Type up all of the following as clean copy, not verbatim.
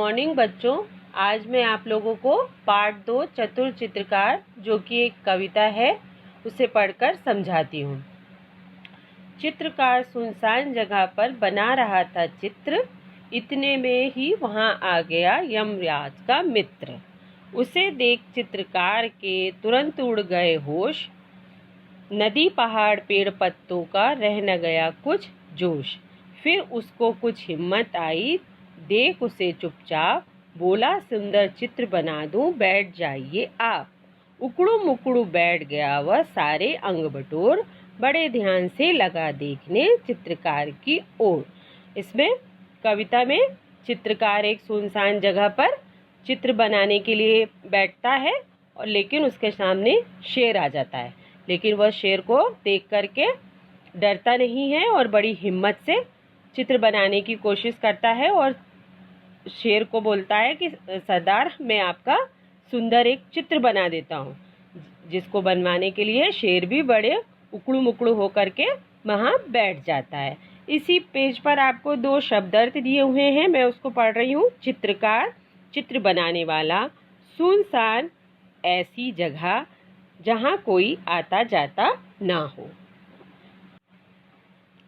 Morning बच्चों। आज मैं आप लोगों को पार्ट 2 चतुर चित्रकार जो कि एक कविता है उसे पढ़कर समझाती हूँ। चित्रकार सुनसान जगह पर बना रहा था चित्र, इतने में ही वहाँ आ गया यमराज का मित्र। उसे देख चित्रकार के तुरंत उड़ गए होश, नदी पहाड़ पेड़ पत्तों का रह न गया कुछ जोश। फिर उसको कुछ हिम्मत आई, देख उसे चुपचाप, बोला सुंदर चित्र बना दूं, बैठ जाइए आप। उकड़ू मुकड़ू बैठ गया वह सारे अंग बटोर, बड़े ध्यान से लगा देखने चित्रकार की ओर। इसमें कविता में चित्रकार एक सुनसान जगह पर चित्र बनाने के लिए बैठता है और लेकिन उसके सामने शेर आ जाता है, लेकिन वह शेर को देख करके डरता नहीं है और बड़ी हिम्मत से चित्र बनाने की कोशिश करता है और शेर को बोलता है कि सरदार, मैं आपका सुंदर एक चित्र बना देता हूँ। जिसको बनवाने के लिए शेर भी बड़े उकड़ू मुकड़ू होकर के वहाँ बैठ जाता है। इसी पेज पर आपको 2 शब्दार्थ दिए हुए हैं, मैं उसको पढ़ रही हूँ। चित्रकार, चित्र बनाने वाला, सुनसान ऐसी जगह जहाँ कोई आता जाता ना हो।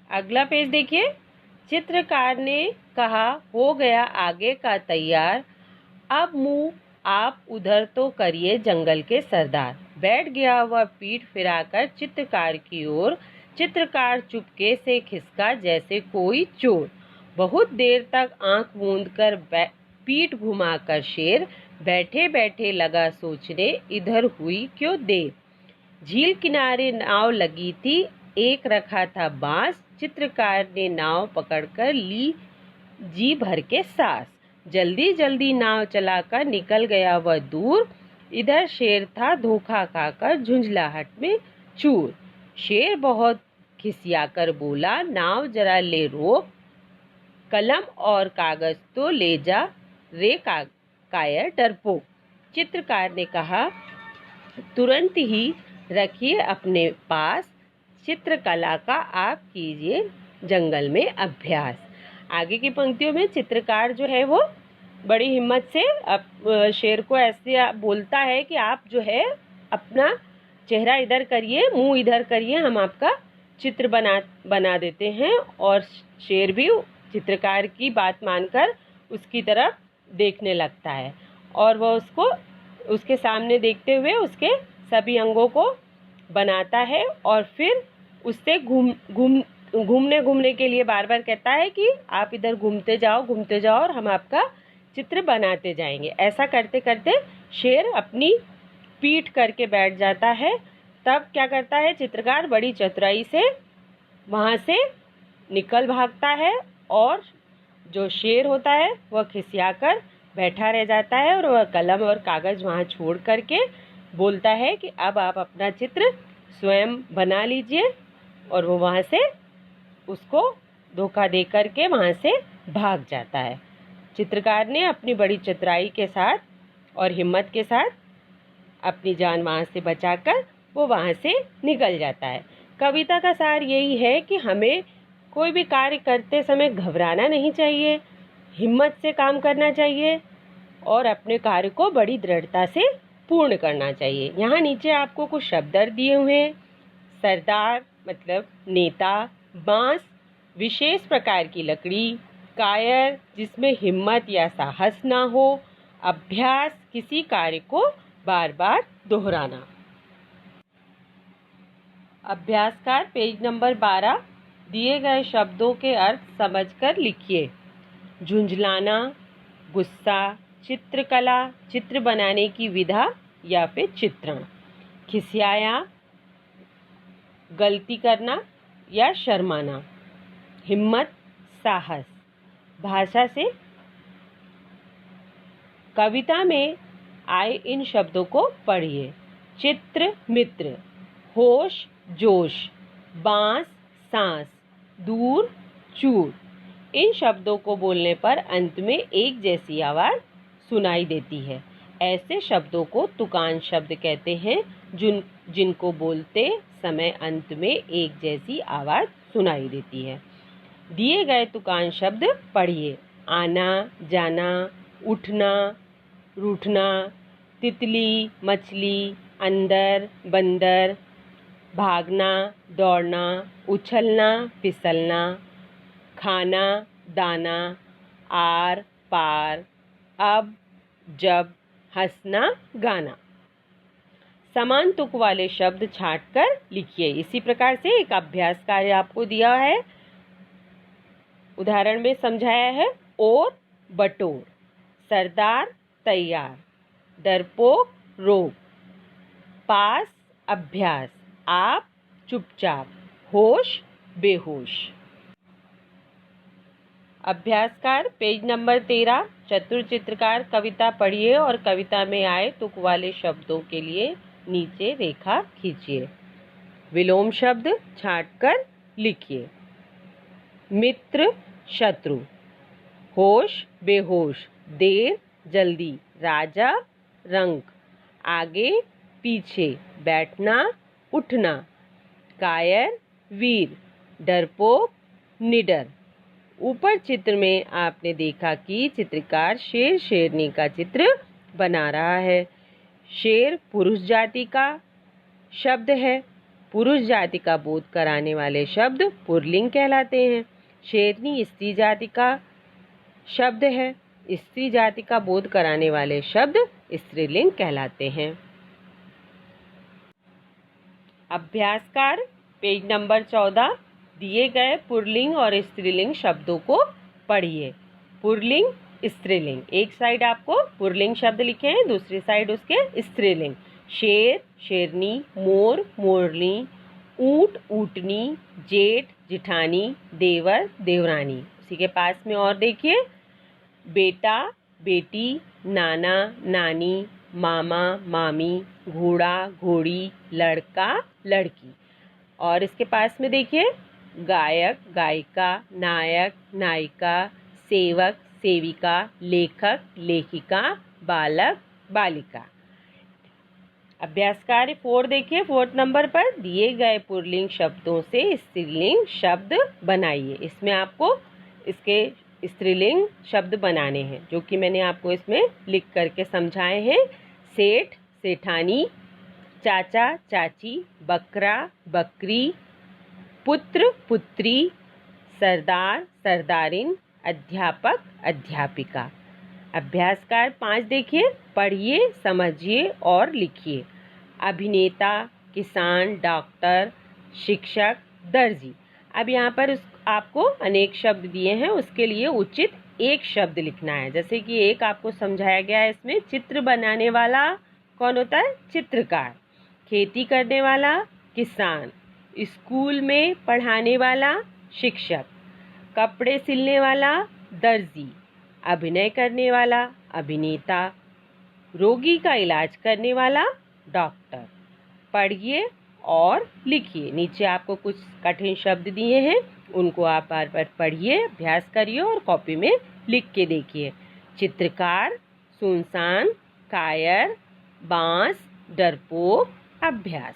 अगला पेज देखिए। चित्रकार ने कहा, हो गया आगे का तैयार, अब मुँह आप उधर तो करिए जंगल के सरदार। बैठ गया वह पीठ फिराकर चित्रकार की ओर, चित्रकार चुपके से खिसका जैसे कोई चोर। बहुत देर तक आंख मूंद कर पीठ घुमाकर शेर बैठे बैठे लगा सोचने, इधर हुई क्यों देर। झील किनारे नाव लगी थी, एक रखा था बांस, चित्रकार ने नाव पकड़कर ली जी भर के सांस। जल्दी जल्दी नाव चलाकर निकल गया वह दूर, इधर शेर था धोखा खाकर झुंझलाहट में चूर। शेर बहुत खिसियाकर बोला, नाव जरा ले रोक, कलम और कागज तो ले जा रे कायर डरपोक। चित्रकार ने कहा, तुरंत ही रखिए अपने पास, चित्रकला का आप कीजिए जंगल में अभ्यास। आगे की पंक्तियों में चित्रकार जो है वो बड़ी हिम्मत से शेर को ऐसे बोलता है कि आप जो है अपना चेहरा इधर करिए, मुंह इधर करिए, हम आपका चित्र बना देते हैं। और शेर भी चित्रकार की बात मानकर उसकी तरफ देखने लगता है और वह उसके सामने देखते हुए उसके सभी अंगों को बनाता है और फिर उससे घूमने के लिए बार बार कहता है कि आप इधर घूमते जाओ और हम आपका चित्र बनाते जाएंगे। ऐसा करते करते शेर अपनी पीठ करके बैठ जाता है। तब क्या करता है चित्रकार, बड़ी चतुराई से वहाँ से निकल भागता है और जो शेर होता है वह खिसियाकर बैठा रह जाता है और वह कलम और कागज वहाँ छोड़ करके बोलता है कि अब आप अपना चित्र स्वयं बना लीजिए। और वो वहाँ से उसको धोखा दे करके वहाँ से भाग जाता है। चित्रकार ने अपनी बड़ी चतुराई के साथ और हिम्मत के साथ अपनी जान वहाँ से बचाकर वो वहाँ से निकल जाता है। कविता का सार यही है कि हमें कोई भी कार्य करते समय घबराना नहीं चाहिए, हिम्मत से काम करना चाहिए और अपने कार्य को बड़ी दृढ़ता से पूर्ण करना चाहिए। यहाँ नीचे आपको कुछ शब्दार्थ दिए हुए हैं। सरदार मतलब नेता, बांस विशेष प्रकार की लकड़ी, कायर जिसमें हिम्मत या साहस ना हो, अभ्यास किसी कार्य को बार बार दोहराना। अभ्यासकार पेज नंबर 12, दिए गए शब्दों के अर्थ समझकर लिखिए। झुंझलाना, गुस्सा, चित्रकला, चित्र बनाने की विधा या फिर चित्रण। खिसियाया, गलती करना या शर्माना। हिम्मत, साहस। भाषा से कविता में आए इन शब्दों को पढ़िए। चित्र, मित्र। होश, जोश। बांस, सांस। दूर, चूर। इन शब्दों को बोलने पर अंत में एक जैसी आवाज़ सुनाई देती है। ऐसे शब्दों को तुकान शब्द कहते हैं जिनको बोलते समय अंत में एक जैसी आवाज़ सुनाई देती है। दिए गए तुकान शब्द पढ़िए। आना, जाना, उठना, रूठना, तितली, मछली, अंदर, बंदर, भागना, दौड़ना, उछलना, फिसलना, खाना, दाना, आर पार, अब, जब, हंसना, गाना। समान तुक वाले शब्द छांटकर लिखिए। इसी प्रकार से एक अभ्यास कार्य आपको दिया है, उदाहरण में समझाया है। और बटोर, सरदार तैयार, डरपोक रोक, पास अभ्यास, आप चुपचाप, होश बेहोश। अभ्यासकार पेज नंबर 13। चतुर चित्रकार कविता पढ़िए और कविता में आए तुक वाले शब्दों के लिए नीचे रेखा खींचिए। विलोम शब्द छांटकर लिखिए। मित्र शत्रु, होश बेहोश, देर जल्दी, राजा रंक, आगे पीछे, बैठना उठना, कायर वीर, डरपोक निडर। ऊपर चित्र में आपने देखा कि चित्रकार शेर शेरनी का चित्र बना रहा है। शेर पुरुष जाति का शब्द है। पुरुष जाति का बोध कराने वाले शब्द पुल्लिंग कहलाते हैं। शेरनी स्त्री जाति का शब्द है। स्त्री जाति का बोध कराने वाले शब्द स्त्रीलिंग कहलाते हैं। अभ्यासकार पेज नंबर 14। दिए गए पुल्लिंग और स्त्रीलिंग शब्दों को पढ़िए। पुल्लिंग स्त्रीलिंग, एक साइड आपको पुल्लिंग शब्द लिखे हैं, दूसरी साइड उसके स्त्रीलिंग। शेर शेरनी, मोर मोरनी, ऊंट ऊँटनी, जेठ जिठानी, देवर देवरानी। उसी के पास में और देखिए, बेटा बेटी, नाना नानी, मामा मामी, घोड़ा घोड़ी, लड़का लड़की। और इसके पास में देखिए, गायक गायिका, नायक नायिका, सेवक सेविका, लेखक लेखिका, बालक बालिका। अभ्यास कार्य 4 देखिए। 4 नंबर पर दिए गए पुल्लिंग शब्दों से स्त्रीलिंग शब्द बनाइए। इसमें आपको इसके स्त्रीलिंग शब्द बनाने हैं, जो कि मैंने आपको इसमें लिख करके समझाए हैं। सेठ सेठानी, चाचा चाची, बकरा बकरी, पुत्र पुत्री, सरदार सरदारिन, अध्यापक अध्यापिका। अभ्यासकार 5 देखिए। पढ़िए, समझिए और लिखिए। अभिनेता, किसान, डॉक्टर, शिक्षक, दर्जी। अब यहाँ पर आपको अनेक शब्द दिए हैं, उसके लिए उचित एक शब्द लिखना है। जैसे कि एक आपको समझाया गया है इसमें, चित्र बनाने वाला कौन होता है? चित्रकार। खेती करने वाला किसान। स्कूल में पढ़ाने वाला शिक्षक। कपड़े सिलने वाला दर्जी। अभिनय करने वाला अभिनेता। रोगी का इलाज करने वाला डॉक्टर। पढ़िए और लिखिए। नीचे आपको कुछ कठिन शब्द दिए हैं, उनको आप बार बार पढ़िए, अभ्यास करिए और कॉपी में लिख के देखिए। चित्रकार, सुनसान, कायर, बांस, डरपोक। अभ्यास।